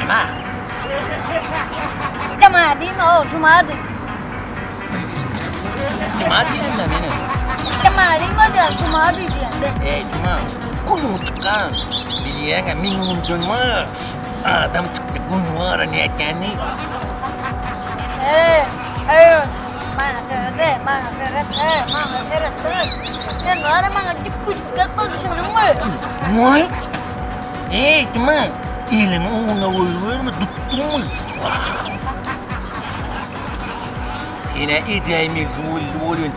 Cuma. Cuma değil mi o? Cuma değil. Cuma diyelim ben yine. Cuma değil mi o diyorum? Cuma değil diyorum. Cuma. Kulun tıkan. Biliyor ya minimum cuma. Adam çıktı bunu var ne kendi. Mana terus, mana terus. Dan orang mana dikut kapal seneng mah. Muay. Cuma. İlim ona uyuyor mu tuttum. Yine ideyimiz olun.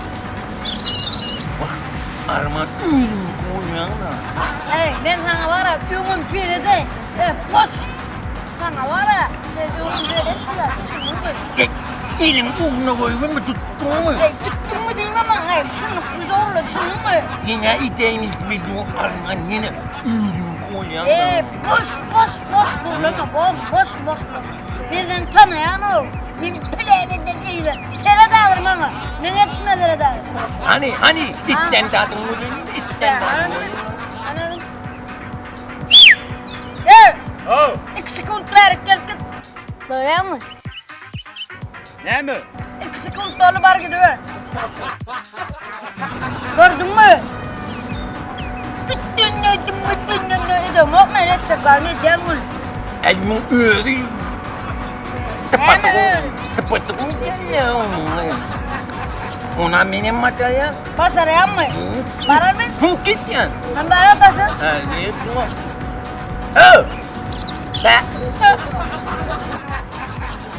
Armat ilim koyana. Ben sana var ya, ümüm pirede. Boş. Sana var ya, ümüm pirede seneng mah. İlim ona uyuyor mu tuttum mu? Tuttum mu değil mi ama şunu zorla seneng mah. Yine ideyimiz biliyor arman yine ilim koyana. Boş kullanma, boş. Birden tanıyan o. Benim pleveden iyiler. Sere dağılır bana. Ne yetişmelere dağılır. Hani itten dadın olun, itten dadın olun. Anladın? Hey! Oh, 2 sekundlar geldi. Böyle mi? ne mi? 2 sekund dolu var gidiyor. Gördün mü? Mok ne edecek gani der mi? Elmin öğrü. Tepat-tepat ya. Ona benim mataya. Pasar ya mı? Parar mı? Mungkin ya. Ben parar pasar. Itu. Oh. Ba.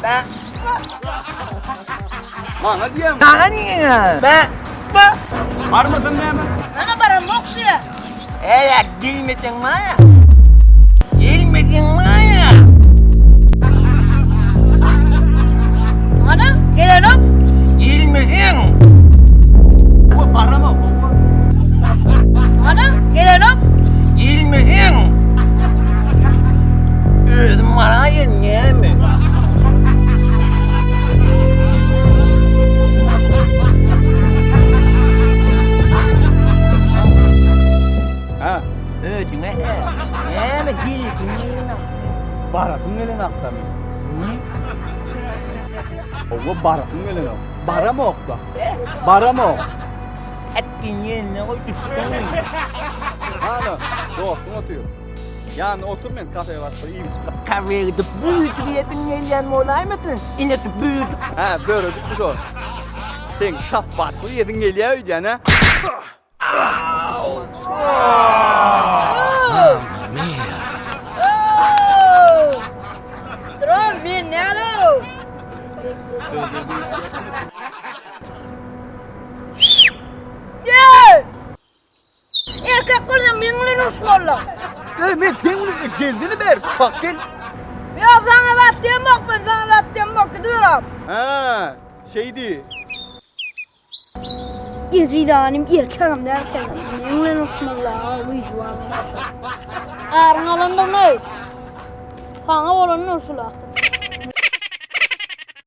Ba. Mana diyem. Tangan Ba. Ba. Var mısın ne mi? Mana parar mok dia. Gilmedin maya. Gilmedin maya. Mana? Gelen hop. Gilmedin. Bu para mı? Bu. Mana? Gelen hop. Gilmedin. Maraya niye mi? Ha, Ödüme niye mi gildin? barasın gelin aktamı. O barasın gelin o. Bara mı okta? Bara mı ok? Etkin yerine koy tuttun. Hala, dostum oturuyor. Yani oturmayın kafeye var, iyi bir çıkar. Kahveye gidip büyüdü bir yetin yerleyen mi olay mısın? Yine tut büyüdü. Ha, böyle çıkmış o. Sen şapbatsı yedin geliyor öyle ne? Terus bin ya lo. Ye! Erkek kızım benimle uçlarla. Ben sen geldiğini ber, bak gel. Ya sana laf diyem bak, ben sana laf diyem bak gidiyorum. Ha, şeydi. Yezidanim erkeğim de erkeğim. Benimle uçlarla uyucu var. Ağrın alanda ne? Sana olanın uçlarla.